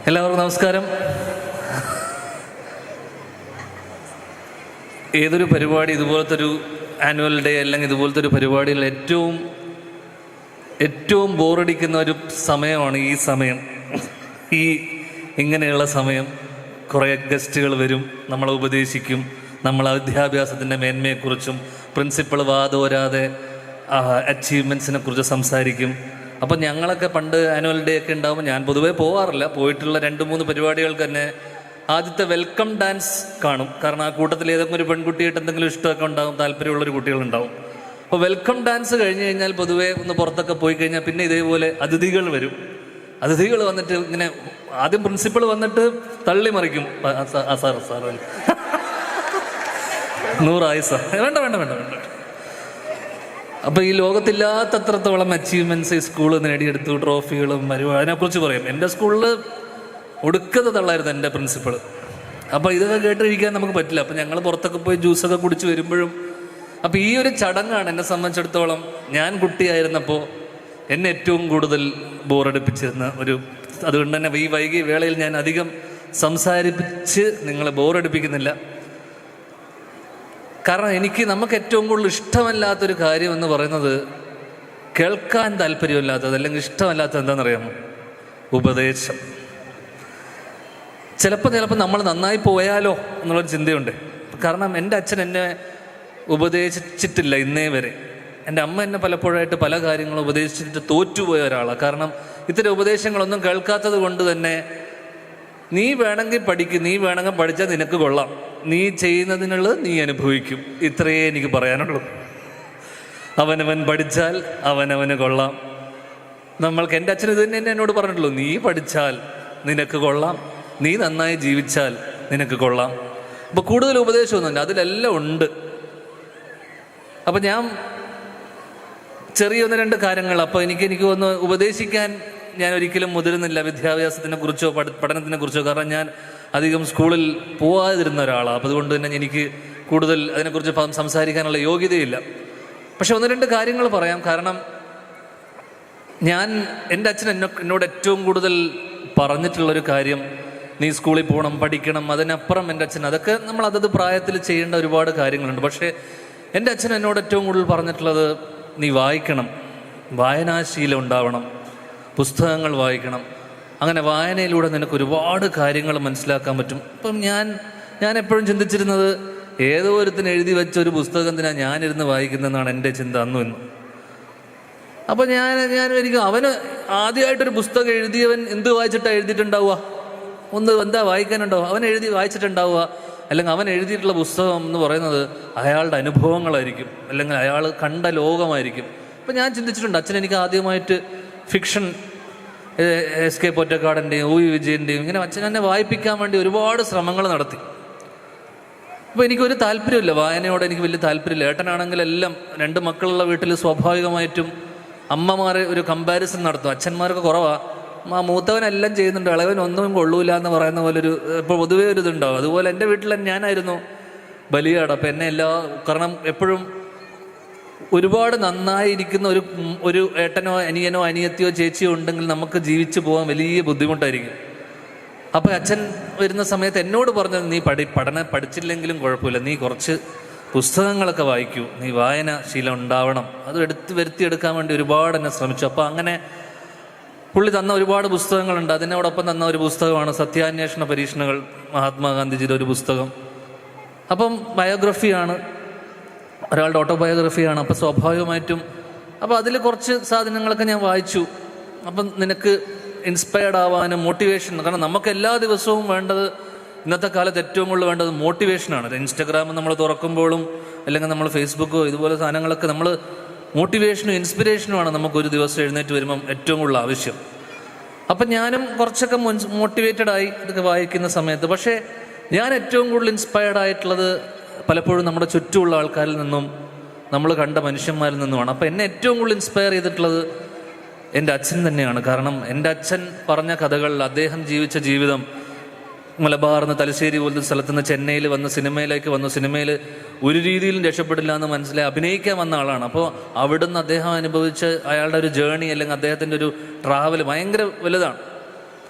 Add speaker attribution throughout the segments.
Speaker 1: എല്ലാവർക്കും നമസ്കാരം. ഏതൊരു പരിപാടി ഇതുപോലത്തെ ഒരു ആനുവൽ ഡേ അല്ലെങ്കിൽ ഇതുപോലത്തെ ഒരു പരിപാടിയിൽ ഏറ്റവും ബോറടിക്കുന്ന ഒരു സമയമാണ് ഈ സമയം. ഇങ്ങനെയുള്ള സമയം. കുറേ ഗസ്റ്റുകൾ വരും, നമ്മളെ ഉപദേശിക്കും, നമ്മളെ വിദ്യാഭ്യാസത്തിൻ്റെ മേന്മയെക്കുറിച്ചും പ്രിൻസിപ്പൾ വാദോരാതെ അച്ചീവ്മെൻറ്റ്സിനെ കുറിച്ച് സംസാരിക്കും. അപ്പം ഞങ്ങളൊക്കെ പണ്ട് ആനുവൽ ഡേ ഒക്കെ ഉണ്ടാകുമ്പോൾ ഞാൻ പൊതുവേ പോകാറില്ല. പോയിട്ടുള്ള 2-3 പരിപാടികൾക്ക് തന്നെ ആദ്യത്തെ വെൽക്കം ഡാൻസ് കാണും. കാരണം ആ കൂട്ടത്തിൽ ഏതെങ്കിലും ഒരു പെൺകുട്ടിയായിട്ട് എന്തെങ്കിലും ഇഷ്ടമൊക്കെ ഉണ്ടാകും, താല്പര്യമുള്ളൊരു കുട്ടികളുണ്ടാവും. അപ്പോൾ വെൽക്കം ഡാൻസ് കഴിഞ്ഞ് കഴിഞ്ഞാൽ പൊതുവേ ഒന്ന് പുറത്തൊക്കെ പോയി കഴിഞ്ഞാൽ പിന്നെ ഇതേപോലെ അതിഥികൾ വരും. അതിഥികൾ വന്നിട്ട് ഇങ്ങനെ ആദ്യം പ്രിൻസിപ്പൾ വന്നിട്ട് തള്ളി മറിക്കും. സാർ 100 ആയുസ വേണ്ട. അപ്പോൾ ഈ ലോകത്തില്ലാത്തത്രത്തോളം അച്ചീവ്മെൻറ്റ്സ് ഈ സ്കൂൾ നേടിയെടുത്തു, ട്രോഫികളും അതിനെക്കുറിച്ച് പറയും. എൻ്റെ സ്കൂളിൽ ഒടുക്കത്തെ തള്ളായിരുന്നു എൻ്റെ പ്രിൻസിപ്പൾ. അപ്പോൾ ഇതൊക്കെ കേട്ടിരിക്കാൻ നമുക്ക് പറ്റില്ല. അപ്പോൾ ഞങ്ങൾ പുറത്തൊക്കെ പോയി ജ്യൂസൊക്കെ കുടിച്ച് വരുമ്പോഴും അപ്പോൾ ഈ ഒരു ചടങ്ങാണ് എന്നെ സംബന്ധിച്ചിടത്തോളം ഞാൻ കുട്ടിയായിരുന്നപ്പോൾ എന്നെ ഏറ്റവും കൂടുതൽ ബോറടിപ്പിച്ചിരുന്ന അതുകൊണ്ട് തന്നെ ഈ വൈകിയ വേളയിൽ ഞാൻ അധികം സംസാരിപ്പിച്ച് നിങ്ങളെ ബോറടിപ്പിക്കുന്നില്ല. കാരണം നമുക്ക് ഏറ്റവും കൂടുതൽ ഇഷ്ടമല്ലാത്തൊരു കാര്യം എന്ന് പറയുന്നത് കേൾക്കാൻ താല്പര്യമില്ലാത്തത് അല്ലെങ്കിൽ ഇഷ്ടമല്ലാത്തത് എന്താണെന്നറിയാമോ? ഉപദേശം. ചിലപ്പോൾ നമ്മൾ നന്നായി പോയാലോ എന്നുള്ളൊരു ചിന്തയുണ്ട്. കാരണം എൻ്റെ അച്ഛൻ എന്നെ ഉപദേശിച്ചിട്ടില്ല ഇന്നേ വരെ. എൻ്റെ അമ്മ എന്നെ പലപ്പോഴായിട്ട് പല കാര്യങ്ങളും ഉപദേശിച്ചിട്ട് തോറ്റുപോയ ഒരാളാണ്. കാരണം ഇത്തരം ഉപദേശങ്ങളൊന്നും കേൾക്കാത്തത് കൊണ്ട് തന്നെ നീ വേണമെങ്കിൽ പഠിക്കും, നീ വേണമെങ്കിൽ പഠിച്ചാൽ നിനക്ക് കൊള്ളാം, നീ ചെയ്യുന്നതിനുള്ളത് നീ അനുഭവിക്കും, ഇത്രയേ എനിക്ക് പറയാനുള്ളൂ. അവനവൻ പഠിച്ചാൽ അവനവന് കൊള്ളാം. എൻ്റെ അച്ഛൻ ഇത് തന്നെ എന്നോട് പറഞ്ഞിട്ടുള്ളൂ, നീ പഠിച്ചാൽ നിനക്ക് കൊള്ളാം, നീ നന്നായി ജീവിച്ചാൽ നിനക്ക് കൊള്ളാം. അപ്പോൾ കൂടുതൽ ഉപദേശമൊന്നുമില്ല, അതിലെല്ലാം ഉണ്ട്. അപ്പം ഞാൻ ചെറിയ 1-2 കാര്യങ്ങൾ അപ്പോൾ എനിക്ക് ഒന്ന് ഉപദേശിക്കാൻ ഞാൻ ഒരിക്കലും മുതിരുന്നില്ല വിദ്യാഭ്യാസത്തിനെ കുറിച്ചോ പഠനത്തിനെ കുറിച്ചോ. കാരണം ഞാൻ അധികം സ്കൂളിൽ പോകാതിരുന്ന ഒരാളാണ്. അപ്പോൾ അതുകൊണ്ട് തന്നെ എനിക്ക് കൂടുതൽ അതിനെക്കുറിച്ച് സംസാരിക്കാനുള്ള യോഗ്യതയില്ല. പക്ഷെ 1-2 കാര്യങ്ങൾ പറയാം. കാരണം എൻ്റെ അച്ഛൻ എന്നോട് ഏറ്റവും കൂടുതൽ പറഞ്ഞിട്ടുള്ളൊരു കാര്യം, നീ സ്കൂളിൽ പോകണം, പഠിക്കണം. അതിനപ്പുറം എൻ്റെ അച്ഛൻ അതൊക്കെ നമ്മൾ അതത് പ്രായത്തിൽ ചെയ്യേണ്ട ഒരുപാട് കാര്യങ്ങളുണ്ട്. പക്ഷേ എൻ്റെ അച്ഛൻ എന്നോട് ഏറ്റവും കൂടുതൽ പറഞ്ഞിട്ടുള്ളത്, നീ വായിക്കണം, വായനാശീലം ഉണ്ടാവണം, പുസ്തകങ്ങൾ വായിക്കണം. അങ്ങനെ വായനയിലൂടെ നിനക്ക് ഒരുപാട് കാര്യങ്ങൾ മനസ്സിലാക്കാൻ പറ്റും. ഇപ്പം ഞാൻ എപ്പോഴും ചിന്തിച്ചിരുന്നത്, ഏതോ ഒരുത്തിന് എഴുതി വെച്ച ഒരു പുസ്തകത്തിനാണ് ഞാനിരുന്ന് വായിക്കുന്നതെന്നാണ് എൻ്റെ ചിന്ത അന്നും ഇന്നും. അപ്പോൾ ഞാൻ ഒരിക്കലും അവന് ആദ്യമായിട്ടൊരു പുസ്തകം എഴുതിയവൻ എന്ത് വായിച്ചിട്ടാണ് എഴുതിയിട്ടുണ്ടാവുക? എന്താ വായിക്കാനുണ്ടാവുക? അവൻ വായിച്ചിട്ടുണ്ടാവുക. അല്ലെങ്കിൽ അവൻ എഴുതിയിട്ടുള്ള പുസ്തകം എന്ന് പറയുന്നത് അയാളുടെ അനുഭവങ്ങളായിരിക്കും, അല്ലെങ്കിൽ അയാൾ കണ്ട ലോകമായിരിക്കും. അപ്പം ഞാൻ ചിന്തിച്ചിട്ടുണ്ട്, അച്ഛൻ എനിക്ക് ആദ്യമായിട്ട് ഫിക്ഷൻ എസ് കെ പൊറ്റക്കാടിൻ്റെയും ഒ വി വിജയൻ്റെയും ഇങ്ങനെ അച്ഛൻ എന്നെ വായിപ്പിക്കാൻ വേണ്ടി ഒരുപാട് ശ്രമങ്ങൾ നടത്തി. അപ്പോൾ എനിക്കൊരു താല്പര്യമില്ല, വായനയോടെ എനിക്ക് വലിയ താല്പര്യമില്ല. ഏട്ടനാണെങ്കിൽ എല്ലാം 2 മക്കളുള്ള വീട്ടിൽ സ്വാഭാവികമായിട്ടും അമ്മമാർ ഒരു കമ്പാരിസൺ നടത്തും. അച്ഛന്മാർക്ക് കുറവാണ്, മൂത്തവനെല്ലാം ചെയ്യുന്നുണ്ട്, ഇളവൻ ഒന്നും കൊള്ളൂല എന്ന് പറയുന്ന പോലൊരു ഇപ്പോൾ പൊതുവേ ഒരു ഇതുണ്ടാവും. അതുപോലെ എൻ്റെ വീട്ടിൽ ഞാനായിരുന്നു ബലിയാട്. അപ്പം എന്നെ കാരണം എപ്പോഴും ഒരുപാട് നന്നായിരിക്കുന്ന ഒരു ഏട്ടനോ അനിയനോ അനിയത്തിയോ ചേച്ചിയോ ഉണ്ടെങ്കിൽ നമുക്ക് ജീവിച്ചു പോകാൻ വലിയ ബുദ്ധിമുട്ടായിരിക്കും. അപ്പോൾ അച്ഛൻ വരുന്ന സമയത്ത് എന്നോട് പറഞ്ഞത്, നീ പഠിച്ചില്ലെങ്കിലും കുഴപ്പമില്ല, നീ കുറച്ച് പുസ്തകങ്ങളൊക്കെ വായിക്കൂ, നീ വായനാശീലം ഉണ്ടാവണം. അത് വരുത്തിയെടുക്കാൻ വേണ്ടി ഒരുപാട് എന്നെ ശ്രമിച്ചു. അപ്പോൾ അങ്ങനെ പുള്ളി തന്ന ഒരുപാട് പുസ്തകങ്ങളുണ്ട്. അതിനോടൊപ്പം തന്ന ഒരു പുസ്തകമാണ് സത്യാന്വേഷണ പരീക്ഷണങ്ങൾ, മഹാത്മാഗാന്ധിജിയുടെ ഒരു പുസ്തകം. അപ്പം ബയോഗ്രഫിയാണ്, ഒരാളുടെ ഓട്ടോബയോഗ്രഫിയാണ്. അപ്പോൾ സ്വാഭാവികമായിട്ടും അപ്പോൾ അതിൽ കുറച്ച് സാധനങ്ങളൊക്കെ ഞാൻ വായിച്ചു. അപ്പം നിനക്ക് ഇൻസ്പയർഡ് ആവാനും മോട്ടിവേഷൻ, കാരണം നമുക്ക് എല്ലാ ദിവസവും വേണ്ടത്, ഇന്നത്തെ കാലത്ത് ഏറ്റവും കൂടുതൽ വേണ്ടത് മോട്ടിവേഷനാണ്. ഇൻസ്റ്റഗ്രാം നമ്മൾ തുറക്കുമ്പോഴും അല്ലെങ്കിൽ നമ്മൾ ഫേസ്ബുക്കോ ഇതുപോലെ സാധനങ്ങളൊക്കെ നമ്മൾ മോട്ടിവേഷനും ഇൻസ്പിറേഷനുമാണ് നമുക്കൊരു ദിവസം എഴുന്നേറ്റ് വരുമ്പം ഏറ്റവും കൂടുതൽ ആവശ്യം. അപ്പം ഞാനും കുറച്ചൊക്കെ മോട്ടിവേറ്റഡായി ഇതൊക്കെ വായിക്കുന്ന സമയത്ത്. പക്ഷേ ഞാൻ ഏറ്റവും കൂടുതൽ ഇൻസ്പയർഡ് ആയിട്ടുള്ളത് പലപ്പോഴും നമ്മുടെ ചുറ്റുമുള്ള ആൾക്കാരിൽ നിന്നും നമ്മൾ കണ്ട മനുഷ്യന്മാരിൽ നിന്നുമാണ്. അപ്പോൾ എന്നെ ഏറ്റവും കൂടുതൽ ഇൻസ്പയർ ചെയ്തിട്ടുള്ളത് എൻ്റെ അച്ഛൻ തന്നെയാണ്. കാരണം എൻ്റെ അച്ഛൻ പറഞ്ഞ കഥകൾ, അദ്ദേഹം ജീവിച്ച ജീവിതം, മലബാറിൽ നിന്ന് തലശ്ശേരി പോലത്തെ സ്ഥലത്ത് നിന്ന് ചെന്നൈയിൽ വന്ന് സിനിമയിലേക്ക് വന്നു. സിനിമയിൽ ഒരു രീതിയിലും രക്ഷപ്പെടില്ല എന്ന് മനസ്സിലായി അഭിനയിക്കാൻ വന്ന ആളാണ്. അപ്പോൾ അവിടുന്ന് അദ്ദേഹം അനുഭവിച്ച് അയാളുടെ ഒരു ജേണി അല്ലെങ്കിൽ അദ്ദേഹത്തിൻ്റെ ഒരു ട്രാവൽ ഭയങ്കര വലുതാണ്.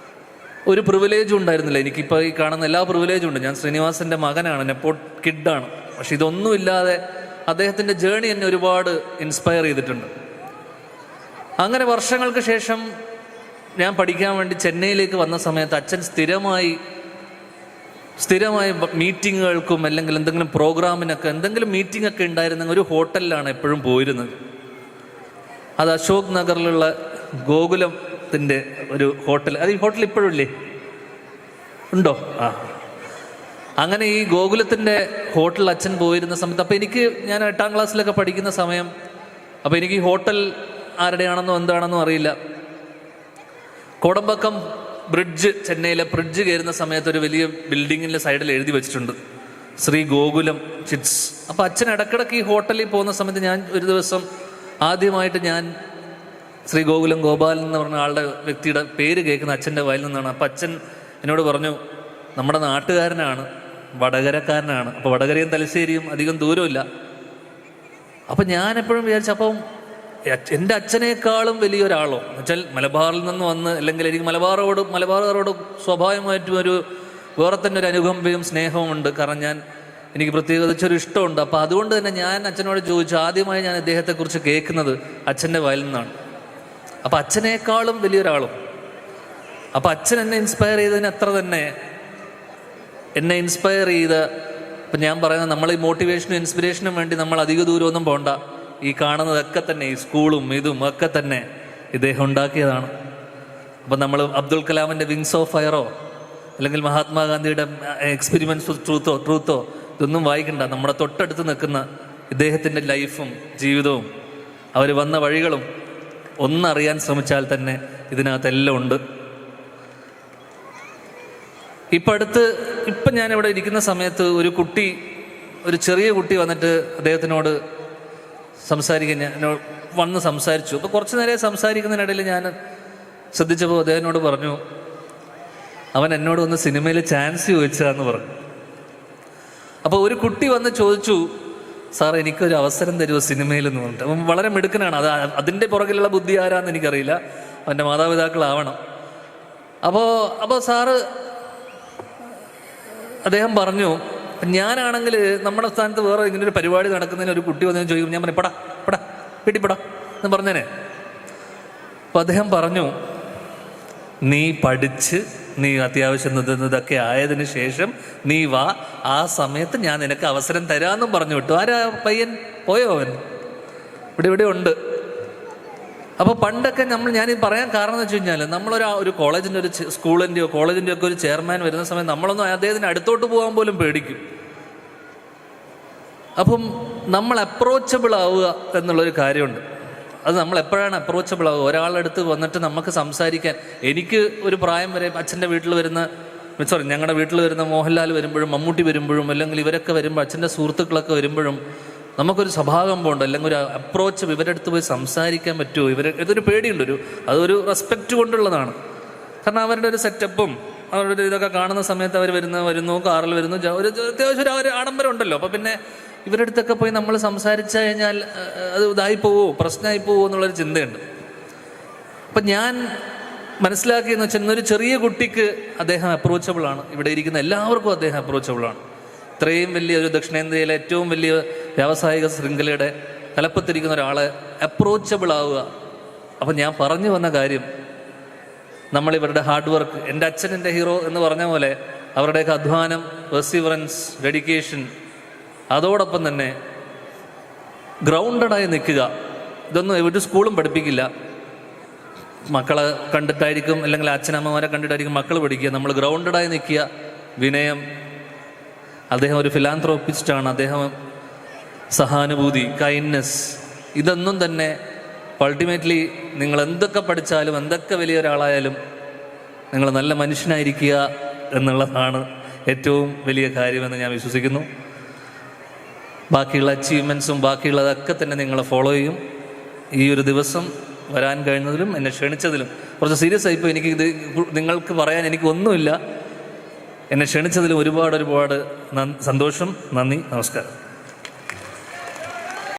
Speaker 1: ഒരു പ്രിവിലേജും ഉണ്ടായിരുന്നില്ല. എനിക്കിപ്പോൾ ഈ കാണുന്ന എല്ലാ പ്രിവിലേജും ഉണ്ട്. ഞാൻ ശ്രീനിവാസൻ്റെ മകനാണ്, നെപ്പോ കിഡാണ്. പക്ഷെ ഇതൊന്നുമില്ലാതെ അദ്ദേഹത്തിൻ്റെ ജേണി എന്നെ ഒരുപാട് ഇൻസ്പയർ ചെയ്തിട്ടുണ്ട്. അങ്ങനെ വർഷങ്ങൾക്ക് ശേഷം ഞാൻ പഠിക്കാൻ വേണ്ടി ചെന്നൈയിലേക്ക് വന്ന സമയത്ത് അച്ഛൻ സ്ഥിരമായി മീറ്റിങ്ങുകൾക്കും അല്ലെങ്കിൽ എന്തെങ്കിലും പ്രോഗ്രാമിനൊക്കെ എന്തെങ്കിലും മീറ്റിംഗ് ഒക്കെ ഉണ്ടായിരുന്നെങ്കിൽ ഒരു ഹോട്ടലിലാണ് എപ്പോഴും പോയിരുന്നത്. അത് അശോക് നഗറിലുള്ള ഗോകുലത്തിൻ്റെ ഒരു ഹോട്ടൽ. അത് ഈ ഹോട്ടൽ ഇപ്പോഴും ഇല്ലേ? ഉണ്ടോ? അങ്ങനെ ഈ ഗോകുലത്തിൻ്റെ ഹോട്ടലിൽ അച്ഛൻ പോയിരുന്ന സമയത്ത്, അപ്പോൾ ഞാൻ 8ാം ക്ലാസ്സിലൊക്കെ പഠിക്കുന്ന സമയം, അപ്പോൾ എനിക്ക് ഈ ഹോട്ടൽ ആരുടെയാണെന്നോ എന്താണെന്നോ അറിയില്ല. കോടമ്പക്കം ബ്രിഡ്ജ്, ചെന്നൈയിലെ ബ്രിഡ്ജ് കയറുന്ന സമയത്ത് ഒരു വലിയ ബിൽഡിങ്ങിൻ്റെ സൈഡിൽ എഴുതി വെച്ചിട്ടുണ്ട് ശ്രീ ഗോകുലം ചിറ്റ്സ്. അപ്പോൾ അച്ഛൻ ഇടയ്ക്കിടയ്ക്ക് ഈ ഹോട്ടലിൽ പോകുന്ന സമയത്ത് ഞാൻ ഒരു ദിവസം ആദ്യമായിട്ട് ഞാൻ ശ്രീ ഗോകുലം ഗോപാലൻ എന്ന് പറഞ്ഞ വ്യക്തിയുടെ പേര് കേൾക്കുന്ന അച്ഛൻ്റെ വായിൽ നിന്നാണ്. അപ്പം അച്ഛൻ എന്നോട് പറഞ്ഞു, നമ്മുടെ നാട്ടുകാരനാണ്, വടകരക്കാരനാണ്. അപ്പോൾ വടകരയും തലശ്ശേരിയും അധികം ദൂരമില്ല. അപ്പം ഞാൻ എപ്പോഴും വിചാരിച്ചു, അപ്പം എൻ്റെ അച്ഛനേക്കാളും വലിയൊരാളോ എന്ന് വെച്ചാൽ മലബാറിൽ നിന്ന് വന്ന്, അല്ലെങ്കിൽ എനിക്ക് മലബാറുകാരോട് സ്വാഭാവികമായിട്ടും വേറെ തന്നെ ഒരു അനുകമ്പയും സ്നേഹവും ഉണ്ട്. കാരണം എനിക്ക് പ്രത്യേകിച്ചൊരു ഇഷ്ടമുണ്ട്. അപ്പോൾ അതുകൊണ്ട് തന്നെ ഞാൻ അച്ഛനോട് ചോദിച്ചു, ആദ്യമായി ഞാൻ ഇദ്ദേഹത്തെക്കുറിച്ച് കേൾക്കുന്നത് അച്ഛൻ്റെ വായിൽ നിന്നാണ്. അപ്പം അച്ഛനേക്കാളും വലിയൊരാളും. അപ്പം അച്ഛൻ എന്നെ ഇൻസ്പയർ ചെയ്തതിന് അത്ര തന്നെ എന്നെ ഇൻസ്പയർ ചെയ്ത, ഇപ്പം ഞാൻ പറയുന്നത്, നമ്മൾ ഈ മോട്ടിവേഷനും ഇൻസ്പിറേഷനും വേണ്ടി നമ്മൾ അധിക ദൂരമൊന്നും പോകണ്ട. ഈ കാണുന്നതൊക്കെ തന്നെ, ഈ സ്കൂളും ഇതും ഒക്കെ തന്നെ ഇദ്ദേഹം ഉണ്ടാക്കിയതാണ്. അപ്പം നമ്മൾ അബ്ദുൽ കലാമിൻ്റെ വിങ്സ് ഓഫ് ഫയറോ അല്ലെങ്കിൽ മഹാത്മാഗാന്ധിയുടെ എക്സ്പെരിമെൻറ്റ്സ് ട്രൂത്തോ ഇതൊന്നും വായിക്കണ്ട. നമ്മുടെ തൊട്ടടുത്ത് നിൽക്കുന്ന ഇദ്ദേഹത്തിൻ്റെ ലൈഫും ജീവിതവും അവർ വന്ന വഴികളും ഒന്നറിയാൻ ശ്രമിച്ചാൽ തന്നെ ഇതിനകത്തെല്ലാം ഉണ്ട്. ഇപ്പം ഞാനിവിടെ ഇരിക്കുന്ന സമയത്ത് ഒരു ചെറിയ കുട്ടി വന്നിട്ട് അദ്ദേഹത്തിനോട് വന്ന് സംസാരിച്ചു. അപ്പോൾ കുറച്ച് നേരം സംസാരിക്കുന്നതിനിടയിൽ ഞാൻ ശ്രദ്ധിച്ചപ്പോൾ അദ്ദേഹത്തിനോട് പറഞ്ഞു, അവൻ എന്നോട് വന്ന് സിനിമയിൽ ചാൻസ് ചോദിച്ചതാന്ന് പറഞ്ഞു. അപ്പോൾ ഒരു കുട്ടി വന്ന് ചോദിച്ചു, സാർ എനിക്കൊരു അവസരം തരുമോ സിനിമയിലെന്ന് പറഞ്ഞിട്ട്. അപ്പം വളരെ മിടുക്കനാണ്. അതിൻ്റെ പുറകിലുള്ള ബുദ്ധി ആരാന്ന് എനിക്കറിയില്ല, അവൻ്റെ മാതാപിതാക്കളാവണം. അപ്പോൾ സാറ് അദ്ദേഹം പറഞ്ഞു, ഞാനാണെങ്കിൽ നമ്മുടെ സ്ഥാനത്ത് വേറെ ഇങ്ങനൊരു പരിപാടി നടക്കുന്നതിന് ഒരു കുട്ടി വന്നു ചോദിക്കും, ഞാൻ പറഞ്ഞു പടാ വീട്ടിൽ പടാ എന്ന് പറഞ്ഞേനെ. അപ്പോൾ അദ്ദേഹം പറഞ്ഞു, നീ പഠിച്ച് നീ അത്യാവശ്യം ഇതൊക്കെ ആയതിനു ശേഷം നീ വാ, ആ സമയത്ത് ഞാൻ നിനക്ക് അവസരം തരാമെന്നും പറഞ്ഞു വിട്ടു. ആരാ പയ്യൻ? പോയോ അവൻ? ഇവിടെ ഉണ്ട്. അപ്പോൾ പണ്ടൊക്കെ ഞാനിത് പറയാൻ കാരണം എന്ന് വെച്ച് കഴിഞ്ഞാൽ, ഒരു കോളേജിൻ്റെ ഒരു സ്കൂളിൻ്റെയോ കോളേജിൻ്റെയോ ഒക്കെ ഒരു ചെയർമാൻ വരുന്ന സമയത്ത് നമ്മളൊന്നും അദ്ദേഹത്തിന് അടുത്തോട്ട് പോകാൻ പോലും പേടിക്കും. അപ്പം നമ്മൾ അപ്രോച്ചബിൾ ആവുക എന്നുള്ളൊരു കാര്യമുണ്ട്. അത് നമ്മൾ എപ്പോഴാണ് അപ്രോച്ചബിൾ ആവുക? ഒരാളുടെ അടുത്ത് വന്നിട്ട് നമുക്ക് സംസാരിക്കാൻ. എനിക്ക് ഒരു പ്രായം വരെ ഞങ്ങളുടെ വീട്ടിൽ വരുന്ന മോഹൻലാൽ വരുമ്പോഴും മമ്മൂട്ടി വരുമ്പോഴും അല്ലെങ്കിൽ ഇവരൊക്കെ വരുമ്പോൾ, അച്ഛൻ്റെ സുഹൃത്തുക്കളൊക്കെ വരുമ്പോഴും നമുക്കൊരു സ്വഭാവകമ്പുണ്ട്, അല്ലെങ്കിൽ ഒരു അപ്രോച്ച്, ഇവരുടെ അടുത്ത് പോയി സംസാരിക്കാൻ പറ്റുമോ, ഇതൊരു പേടിയുണ്ട്. അതൊരു റെസ്പെക്റ്റ് കൊണ്ടുള്ളതാണ്. കാരണം അവരുടെ ഒരു സെറ്റപ്പും അവരുടെ ഇതൊക്കെ കാണുന്ന സമയത്ത് അവർ വരുന്നു കാറിൽ വരുന്നു, അത്യാവശ്യം ഒരു ആഡംബരം ഉണ്ടല്ലോ. അപ്പോൾ പിന്നെ ഇവരുടെ അടുത്തൊക്കെ പോയി നമ്മൾ സംസാരിച്ചു കഴിഞ്ഞാൽ അത് പ്രശ്നമായി പോവോ എന്നുള്ളൊരു ചിന്തയുണ്ട്. അപ്പം ഞാൻ മനസ്സിലാക്കിയെന്ന് വെച്ചാൽ, ഇന്നൊരു ചെറിയ കുട്ടിക്ക് അദ്ദേഹം അപ്രോച്ചബിളാണ്. ഇവിടെ ഇരിക്കുന്ന എല്ലാവർക്കും അദ്ദേഹം അപ്രോച്ചബിളാണ്. ഇത്രയും വലിയ ഒരു ദക്ഷിണേന്ത്യയിലെ ഏറ്റവും വലിയ വ്യാവസായിക ശൃംഖലയുടെ തലപ്പത്തിരിക്കുന്ന ഒരാളെ അപ്രോച്ചബിൾ ആവുക. അപ്പം ഞാൻ പറഞ്ഞു വന്ന കാര്യം, നമ്മളിവരുടെ ഹാർഡ് വർക്ക്, എൻ്റെ അച്ഛൻ എൻ്റെ ഹീറോ എന്ന് പറഞ്ഞ പോലെ അവരുടെയൊക്കെ അധ്വാനം, പെർസിവറൻസ്, ഡെഡിക്കേഷൻ, അതോടൊപ്പം തന്നെ ഗ്രൗണ്ടഡായി നിൽക്കുക. ഇതൊന്നും ഒരു സ്കൂളും പഠിപ്പിക്കില്ല. മക്കളെ കണ്ടിട്ടായിരിക്കും, അല്ലെങ്കിൽ അച്ഛനമ്മമാരെ കണ്ടിട്ടായിരിക്കും മക്കൾ പഠിക്കുക. നമ്മൾ ഗ്രൗണ്ടഡായി നിൽക്കുക, വിനയം. അദ്ദേഹം ഒരു ഫിലാന്ത്രോപ്പിസ്റ്റാണ്. അദ്ദേഹം സഹാനുഭൂതി, കൈൻഡ്നെസ്, ഇതൊന്നും തന്നെ അൾട്ടിമേറ്റ്ലി നിങ്ങൾ എന്തൊക്കെ പഠിച്ചാലും എന്തൊക്കെ വലിയൊരാളായാലും നിങ്ങൾ നല്ല മനുഷ്യനായിരിക്കുക എന്നുള്ളതാണ് ഏറ്റവും വലിയ കാര്യമെന്ന് ഞാൻ വിശ്വസിക്കുന്നു. ബാക്കിയുള്ള അച്ചീവ്മെൻറ്റ്സും ബാക്കിയുള്ളതൊക്കെ തന്നെ നിങ്ങൾ ഫോളോ ചെയ്യും. ഈ ഒരു ദിവസം വരാൻ കഴിഞ്ഞതിലും എന്നെ ക്ഷണിച്ചതിലും, കുറച്ച് സീരിയസ് ആയിപ്പോൾ എനിക്കിത് നിങ്ങൾക്ക് പറയാൻ എനിക്കൊന്നുമില്ല. എന്നെ ക്ഷണിച്ചതിലും ഒരുപാട് സന്തോഷം. നന്ദി, നമസ്കാരം.